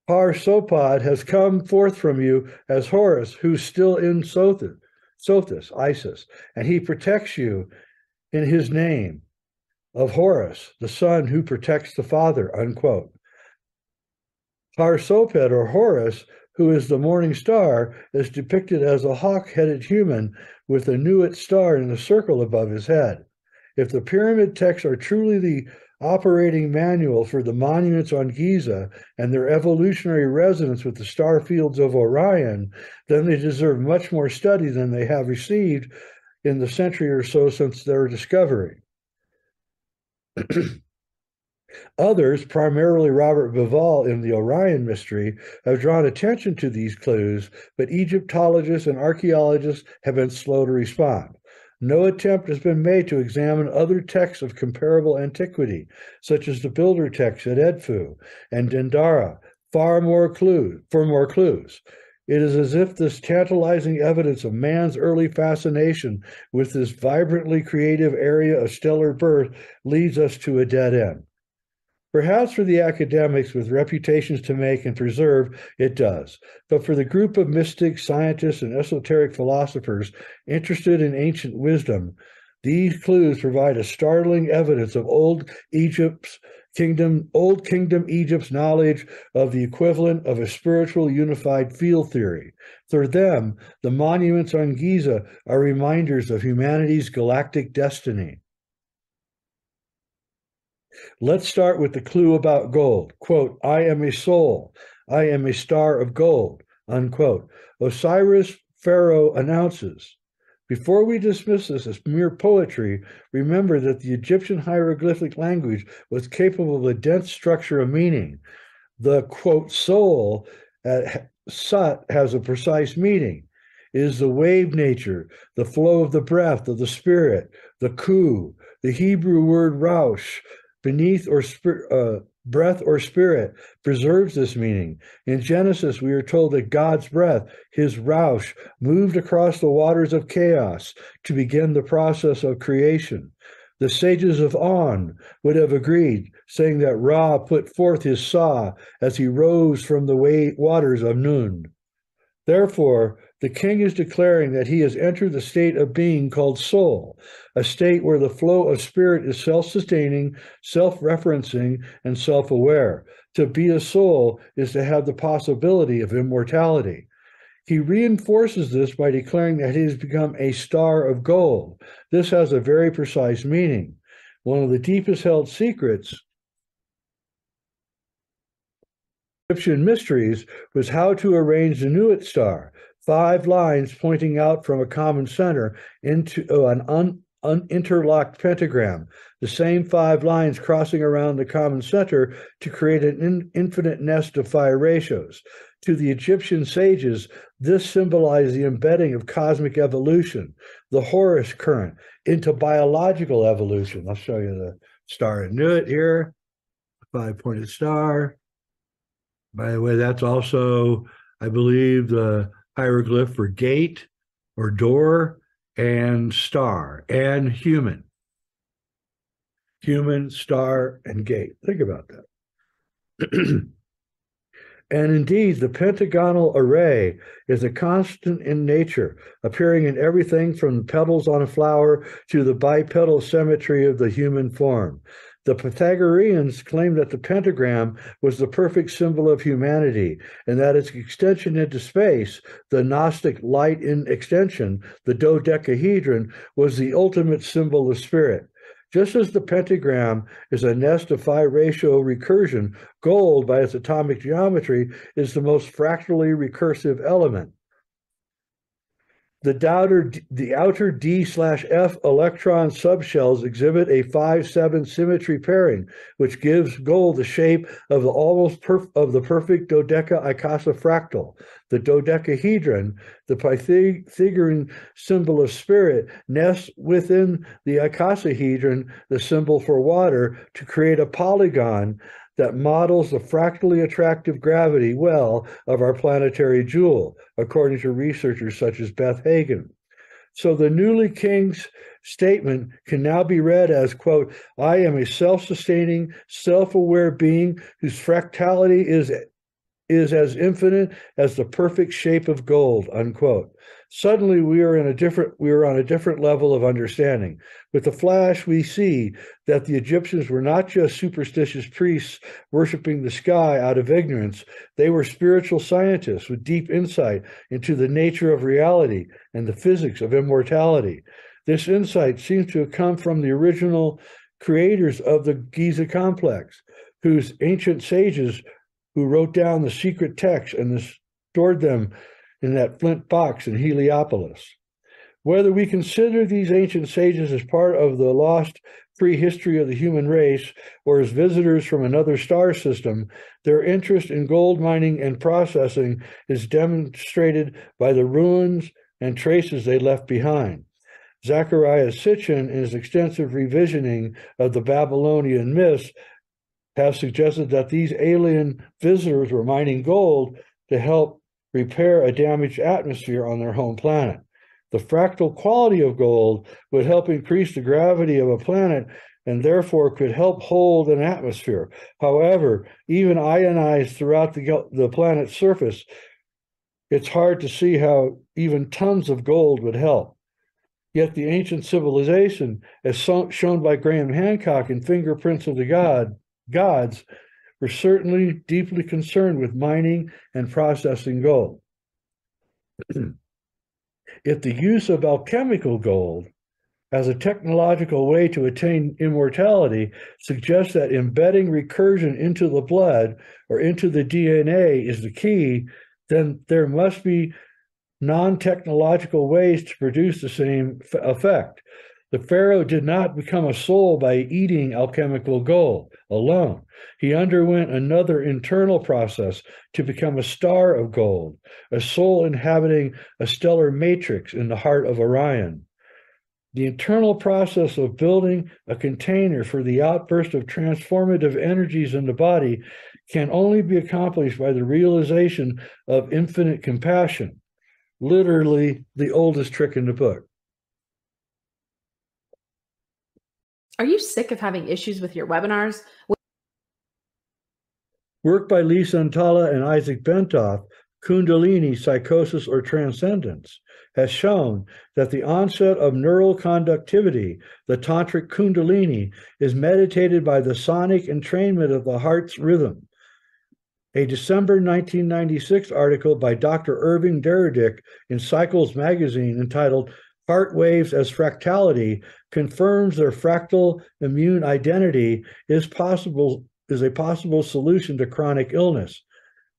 Har-Sopad has come forth from you as Horus, who's still in Sothis, Isis, and he protects you in his name of Horus, the son who protects the father." Unquote. Har-Sopad, or Horus, who is the morning star, is depicted as a hawk-headed human with a Nuit star in a circle above his head. If the pyramid texts are truly the operating manual for the monuments on Giza and their evolutionary resonance with the star fields of Orion, then they deserve much more study than they have received in the century or so since their discovery. Others, primarily Robert Bauval in the Orion mystery, have drawn attention to these clues, but Egyptologists and archaeologists have been slow to respond. No attempt has been made to examine other texts of comparable antiquity, such as the builder texts at Edfu and Dendara, for more clues. It is as if this tantalizing evidence of man's early fascination with this vibrantly creative area of stellar birth leads us to a dead end. Perhaps for the academics with reputations to make and preserve, it does. But for the group of mystics, scientists, and esoteric philosophers interested in ancient wisdom, these clues provide a startling evidence of old Egypt's Old Kingdom Egypt's knowledge of the equivalent of a spiritual unified field theory. For them, the monuments on Giza are reminders of humanity's galactic destiny. Let's start with the clue about gold. Quote, I am a soul. I am a star of gold. Unquote. Osiris Pharaoh announces. Before we dismiss this as mere poetry, remember that the Egyptian hieroglyphic language was capable of a dense structure of meaning. The, quote, soul at Sut has a precise meaning. It is the wave nature, the flow of the breath of the spirit, the ku, the Hebrew word raush, beneath or breath or spirit, preserves this meaning. In Genesis, we are told that God's breath, his raush, moved across the waters of chaos to begin the process of creation. The sages of On would have agreed, saying that Ra put forth his saw as he rose from the waters of Nun. Therefore, the king is declaring that he has entered the state of being called soul, a state where the flow of spirit is self-sustaining, self-referencing, and self-aware. To be a soul is to have the possibility of immortality. He reinforces this by declaring that he has become a star of gold. This has a very precise meaning. One of the deepest held secrets Egyptian mysteries was how to arrange the Nuit star, 5 lines pointing out from a common center into an uninterlocked pentagram, the same 5 lines crossing around the common center to create an infinite nest of phi ratios. To the Egyptian sages, this symbolized the embedding of cosmic evolution, the Horus current, into biological evolution. I'll show you the star in Nuit here, 5-pointed star. By the way, that's also, I believe, the hieroglyph for gate or door and star and human. Human, star, and gate. Think about that. And indeed, the pentagonal array is a constant in nature, appearing in everything from the petals on a flower to the bipedal symmetry of the human form. The Pythagoreans claimed that the pentagram was the perfect symbol of humanity, and that its extension into space, the Gnostic light in extension, the dodecahedron, was the ultimate symbol of spirit. Just as the pentagram is a nest of phi ratio recursion, gold, by its atomic geometry, is the most fractally recursive element. The outer D/F electron subshells exhibit a 5-7 symmetry pairing, which gives gold the shape of the perfect dodeca-icasa fractal. The dodecahedron, the Pythagorean symbol of spirit, nests within the icosahedron, the symbol for water, to create a polygon that models the fractally attractive gravity well of our planetary jewel, according to researchers such as Beth Hagen. So the newly king's statement can now be read as, quote, I am a self-sustaining, self-aware being whose fractality is as infinite as the perfect shape of gold, unquote. Suddenly we are on a different level of understanding. With the flash, we see that the Egyptians were not just superstitious priests worshiping the sky out of ignorance. They were spiritual scientists with deep insight into the nature of reality and the physics of immortality. This insight seems to have come from the original creators of the Giza complex, whose ancient sages who wrote down the secret texts and stored them in that flint box in Heliopolis. Whether we consider these ancient sages as part of the lost prehistory of the human race or as visitors from another star system, their interest in gold mining and processing is demonstrated by the ruins and traces they left behind. Zechariah Sitchin, in his extensive revisioning of the Babylonian myths, have suggested that these alien visitors were mining gold to help repair a damaged atmosphere on their home planet. The fractal quality of gold would help increase the gravity of a planet and therefore could help hold an atmosphere. However, even ionized throughout the planet's surface, it's hard to see how even tons of gold would help. Yet the ancient civilization, as shown by Graham Hancock in Fingerprints of the God, gods were certainly deeply concerned with mining and processing gold. If the use of alchemical gold as a technological way to attain immortality suggests that embedding recursion into the blood or into the DNA is the key, then there must be non-technological ways to produce the same effect. The pharaoh did not become a soul by eating alchemical gold alone. He underwent another internal process to become a star of gold, a soul inhabiting a stellar matrix in the heart of Orion. The internal process of building a container for the outburst of transformative energies in the body can only be accomplished by the realization of infinite compassion, literally the oldest trick in the book. Are you sick of having issues with your webinars? Work by Lee Santala and Isaac Bentoff, Kundalini, Psychosis or Transcendence, has shown that the onset of neural conductivity, the tantric Kundalini, is meditated by the sonic entrainment of the heart's rhythm. A December 1996 article by Dr. Irving Deredick in Cycles magazine entitled Heart Waves as Fractality confirms their fractal immune identity is a possible solution to chronic illness.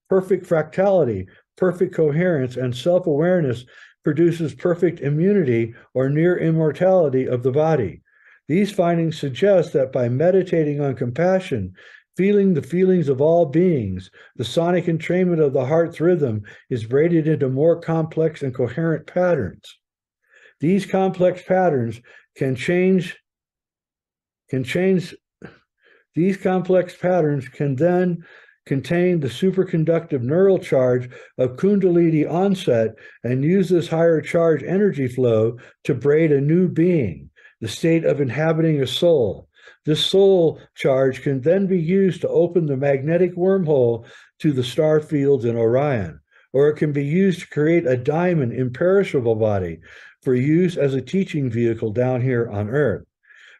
Perfect fractality, perfect coherence, and self-awareness produces perfect immunity or near immortality of the body. These findings suggest that by meditating on compassion, feeling the feelings of all beings, the sonic entrainment of the heart's rhythm is braided into more complex and coherent patterns. These complex patterns can then contain the superconductive neural charge of Kundalini onset and use this higher charge energy flow to braid a new being, the state of inhabiting a soul. This soul charge can then be used to open the magnetic wormhole to the star fields in Orion, or it can be used to create a diamond imperishable body for use as a teaching vehicle down here on Earth.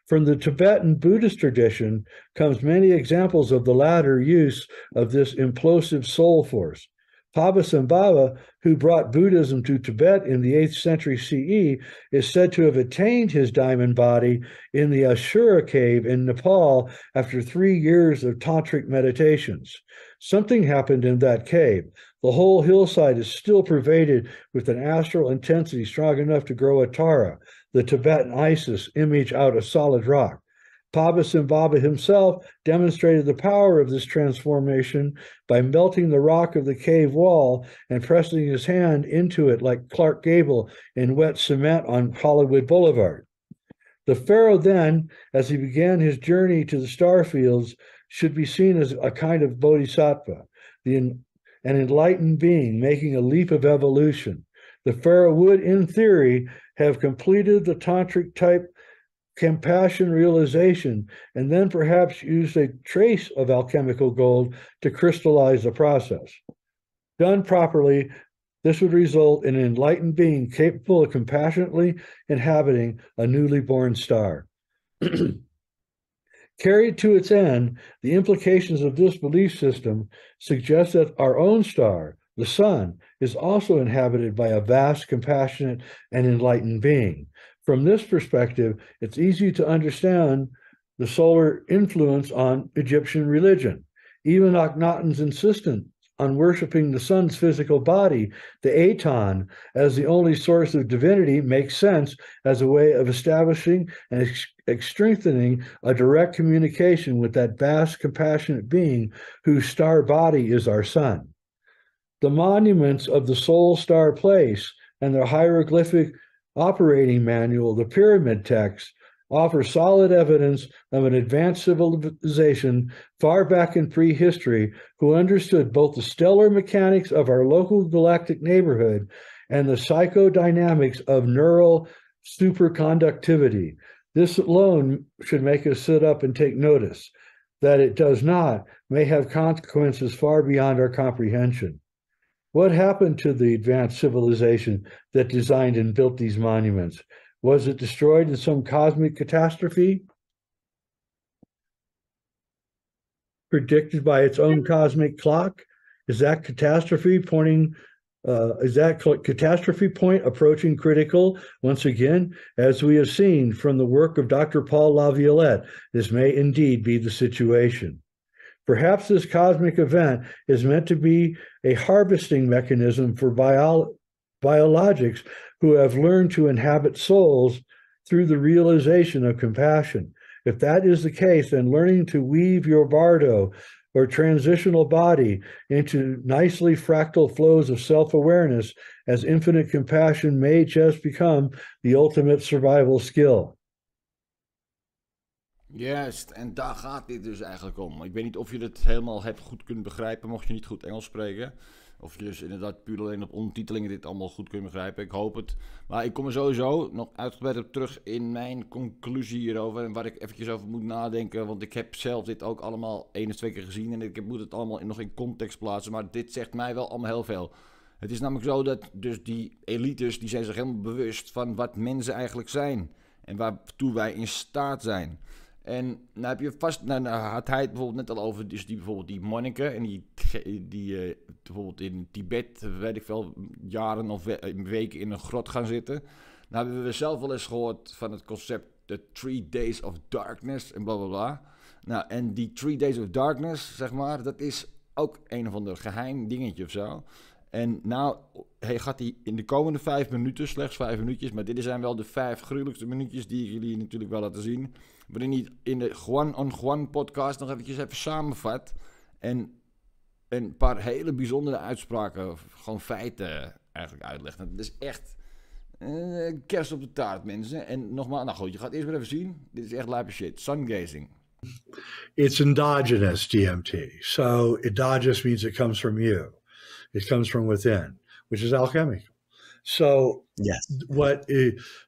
From the Tibetan Buddhist tradition comes many examples of the latter use of this implosive soul force. Pabasambhava, who brought Buddhism to Tibet in the 8th century CE, is said to have attained his diamond body in the Ashura cave in Nepal after 3 years of tantric meditations. Something happened in that cave. The whole hillside is still pervaded with an astral intensity strong enough to grow a Tara, the Tibetan Isis image out of solid rock. Pabasambhava himself demonstrated the power of this transformation by melting the rock of the cave wall and pressing his hand into it like Clark Gable in wet cement on Hollywood Boulevard. The pharaoh then, as he began his journey to the star fields, should be seen as a kind of bodhisattva, an enlightened being making a leap of evolution. The pharaoh would, in theory, have completed the tantric type compassion realization and then perhaps used a trace of alchemical gold to crystallize the process. Done properly, this would result in an enlightened being capable of compassionately inhabiting a newly born star. Carried to its end, the implications of this belief system suggest that our own star, the sun, is also inhabited by a vast, compassionate, and enlightened being. From this perspective, it's easy to understand the solar influence on Egyptian religion. Even Akhenaten's insistence on worshiping the sun's physical body, the Aton, as the only source of divinity makes sense as a way of establishing and strengthening a direct communication with that vast, compassionate being whose star body is our sun. The monuments of the Soul Star Place and their hieroglyphic operating manual, the pyramid text, offer solid evidence of an advanced civilization far back in prehistory who understood both the stellar mechanics of our local galactic neighborhood and the psychodynamics of neural superconductivity. This alone should make us sit up and take notice. That it does not may have consequences far beyond our comprehension. What happened to the advanced civilization that designed and built these monuments? Was it destroyed in some cosmic catastrophe? predicted by its own cosmic clock? Is that catastrophe pointing? Is that catastrophe point approaching critical? Once again, as we have seen from the work of Dr. Paul Laviolette, this may indeed be the situation. Perhaps this cosmic event is meant to be a harvesting mechanism for biologics who have learned to inhabit souls through the realization of compassion. If that is the case, then learning to weave your bardo or transitional body into nicely fractal flows of self-awareness as infinite compassion may just become the ultimate survival skill. Juist, en daar gaat dit dus eigenlijk om. Ik weet niet of je het helemaal hebt goed kunt begrijpen, mocht je niet goed Engels spreken. Of je dus inderdaad puur alleen op ondertitelingen dit allemaal goed kunt begrijpen. Ik hoop het. Maar ik kom er sowieso nog uitgebreid op terug in mijn conclusie hierover. En waar ik eventjes over moet nadenken. Want ik heb zelf dit ook allemaal 1 of 2 keer gezien. En ik moet het allemaal nog in context plaatsen. Maar dit zegt mij wel allemaal heel veel. Het is namelijk zo dat dus die elites, die zijn zich helemaal bewust van wat mensen eigenlijk zijn. En waartoe wij in staat zijn. En nou heb je vast, nou had hij het bijvoorbeeld net al over, dus bijvoorbeeld die monniken en die bijvoorbeeld in Tibet, weet ik veel, jaren of weken in een grot gaan zitten. Nou hebben we zelf wel eens gehoord van het concept de 3 Days of Darkness en blablabla. Nou, en die 3 Days of Darkness, zeg maar, dat is ook een of ander geheim dingetje of zo. En nou gaat hij in de komende 5 minuten, slechts 5 minuutjes, maar dit zijn wel de 5 gruwelijkste minuutjes die ik jullie natuurlijk wel laten zien. Waarin hij in de Juan on Juan podcast nog eventjes even samenvat. En een paar hele bijzondere uitspraken, gewoon feiten eigenlijk uitlegt. Dat is echt kerst op de taart, mensen. En nogmaals, nou goed, je gaat eerst maar even zien. Dit is echt lijpe shit. Sungazing. It's endogenous DMT. So endogenous means it comes from you. It comes from within, which is alchemical. So yes.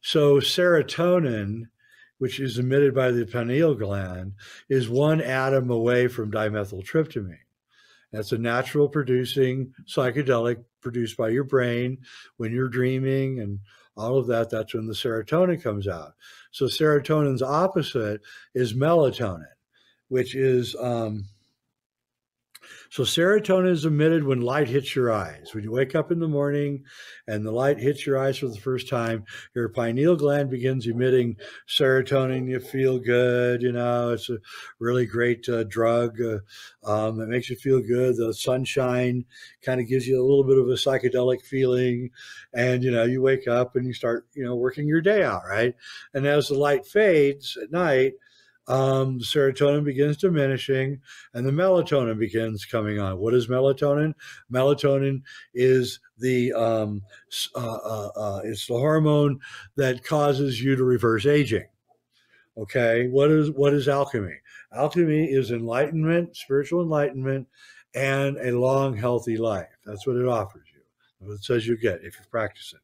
So serotonin, which is emitted by the pineal gland, is 1 atom away from dimethyltryptamine. That's a natural producing psychedelic produced by your brain when you're dreaming and all of that. That's when the serotonin comes out. So serotonin's opposite is melatonin, which is so serotonin is emitted when light hits your eyes. When you wake up in the morning and the light hits your eyes for the first time, your pineal gland begins emitting serotonin. You feel good, you know, it's a really great drug. It makes you feel good. The sunshine kind of gives you a little bit of a psychedelic feeling. And, you know, you wake up and you start, you know, working your day out, right? And as the light fades at night, the serotonin begins diminishing and the melatonin begins coming on. What is melatonin? Melatonin is it's the hormone that causes you to reverse aging. Okay, what is alchemy? Alchemy is enlightenment, spiritual enlightenment, and a long, healthy life. That's what it offers you. That's what it says you get if you're practicing.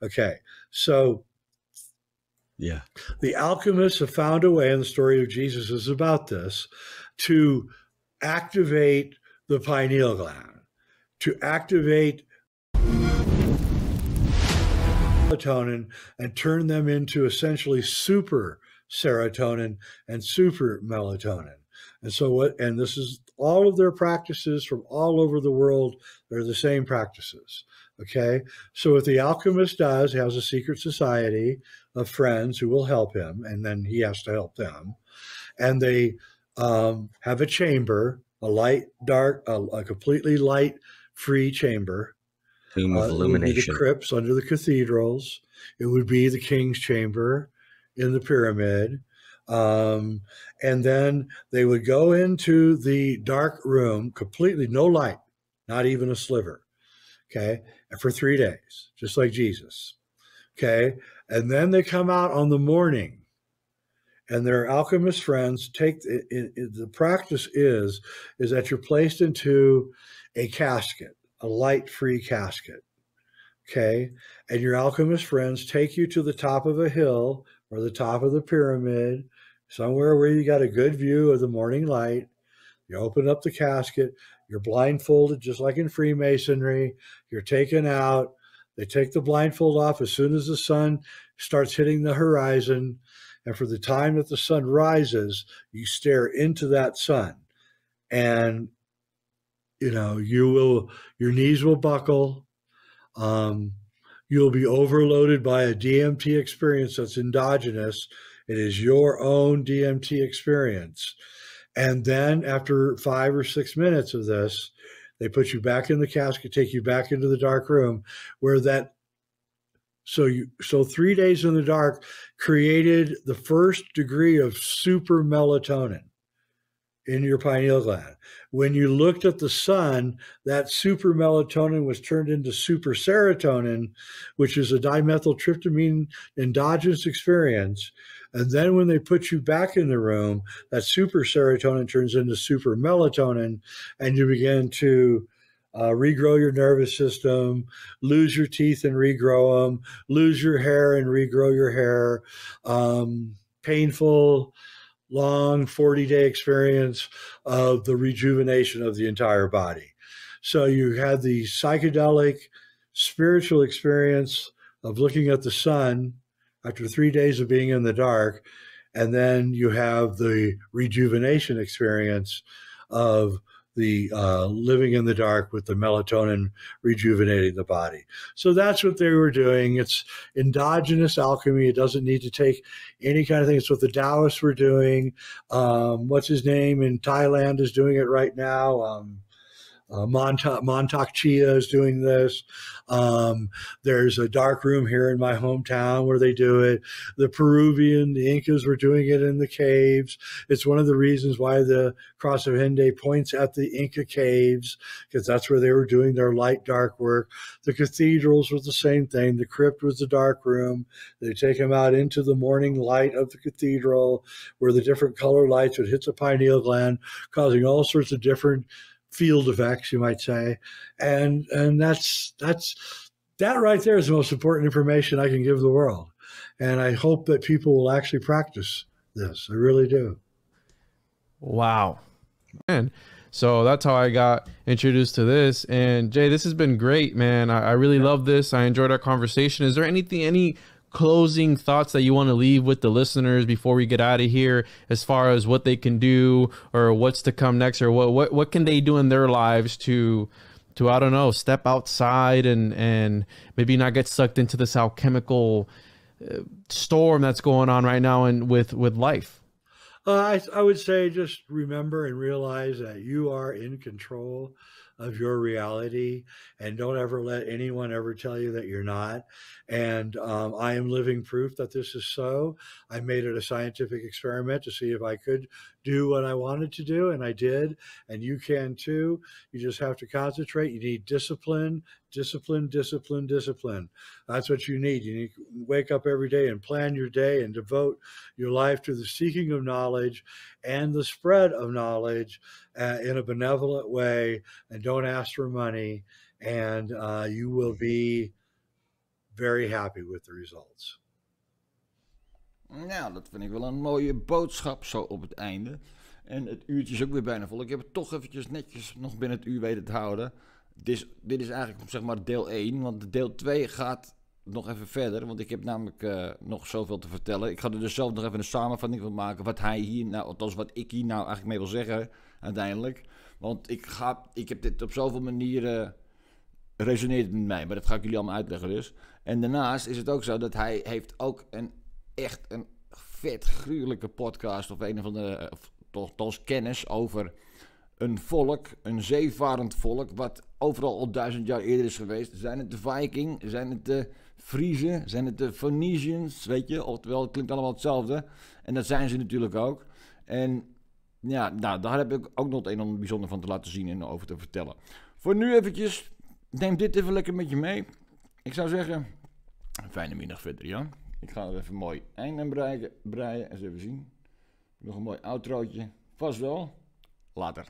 Okay, so yeah, the alchemists have found a way, and the story of Jesus is about this, to activate the pineal gland, to activate melatonin and turn them into essentially super serotonin and super melatonin. And so and this is all of their practices from all over the world. They're the same practices. Okay. So what the alchemist does, he has a secret society of friends who will help him, and then he has to help them. And they have a chamber, a light, dark, a completely light-free chamber. Tomb of illumination. It would be the crypts under the cathedrals. It would be the king's chamber in the pyramid. And then they would go into the dark room, completely no light, not even a sliver. Okay. And for 3 days, just like Jesus. Okay. And then they come out on the morning, and their alchemist friends take the practice is that you're placed into a casket, a light-free casket. Okay. And your alchemist friends take you to the top of a hill or the top of the pyramid, somewhere where you got a good view of the morning light. You open up the casket, you're blindfolded, just like in Freemasonry. You're taken out. They take the blindfold off as soon as the sun starts hitting the horizon. And for the time that the sun rises, you stare into that sun. and your knees will buckle. You'll be overloaded by a DMT experience that's endogenous. It is your own DMT experience. And then after 5 or 6 minutes of this, they put you back in the casket, take you back into the dark room where so 3 days in the dark created the first degree of super melatonin in your pineal gland. When you looked at the sun, that super melatonin was turned into super serotonin, which is a dimethyltryptamine endogenous experience. And then when they put you back in the room, that super serotonin turns into super melatonin, and you begin to regrow your nervous system, lose your teeth and regrow them, lose your hair and regrow your hair. Painful, long 40-day experience of the rejuvenation of the entire body. So you had the psychedelic spiritual experience of looking at the sun after 3 days of being in the dark, and then you have the rejuvenation experience of the living in the dark with the melatonin rejuvenating the body. So that's what they were doing. It's endogenous alchemy. It doesn't need to take any kind of thing. It's what the Taoists were doing. What's his name in Thailand is doing it right now. Montauk Chia is doing this. There's a dark room here in my hometown where they do it. The Incas were doing it in the caves. It's one of the reasons why the Cross of Henday points at the Inca caves, because that's where they were doing their light dark work. The cathedrals was the same thing. The crypt was the dark room. They take them out into the morning light of the cathedral, where the different color lights would hit the pineal gland, causing all sorts of different field effects, you might say. And that right there is the most important information I can give the world. And I hope that people will actually practice this. I really do. Wow. Man. So that's how I got introduced to this. And Jay, this has been great, man. I really love this. I enjoyed our conversation. Is there any closing thoughts that you want to leave with the listeners before we get out of here, as far as what they can do or what's to come next, or what can they do in their lives to I don't know, step outside and maybe not get sucked into this alchemical storm that's going on right now and with life? I would say just remember and realize that you are in control of your reality, and don't ever let anyone ever tell you that you're not. And I am living proof that this is so. I made it a scientific experiment to see if I could do what I wanted to do, and I did. And you can too. You just have to concentrate. You need discipline, discipline, discipline, discipline. That's what you need. You need to wake up every day and plan your day and devote your life to the seeking of knowledge and the spread of knowledge in a benevolent way, and don't ask for money, and you will be very happy with the results. Nou, dat vind ik wel een mooie boodschap zo op het einde. En het uurtje is ook weer bijna vol. Ik heb het toch eventjes netjes nog binnen het uur weten te houden. Dit is eigenlijk zeg maar deel 1, want deel 2 gaat nog even verder. Want ik heb namelijk nog zoveel te vertellen. Ik ga er dus zelf nog even een samenvatting van maken. Wat hij hier nou, althans wat ik hier nou eigenlijk mee wil zeggen uiteindelijk. Want ik heb dit op zoveel manieren resoneert met mij. Maar dat ga ik jullie allemaal uitleggen dus. En daarnaast is het ook zo dat hij heeft ook echt een vet gruwelijke podcast of een of andere, toch kennis over een volk, een zeevarend volk, wat overal al 1000 jaar eerder is geweest. Zijn het de Viking? Zijn het de Friezen? Zijn het de Phoenicians? Weet je, oftewel, het klinkt allemaal hetzelfde. En dat zijn ze natuurlijk ook. En ja, nou, daar heb ik ook nog het een en ander bijzonder van te laten zien en over te vertellen. Voor nu eventjes, neem dit even lekker met je mee. Ik zou zeggen, een fijne middag verder, ja. Ik ga er even mooi eind aan breien. Eens even zien. Nog een mooi outrootje. Vast wel. Later.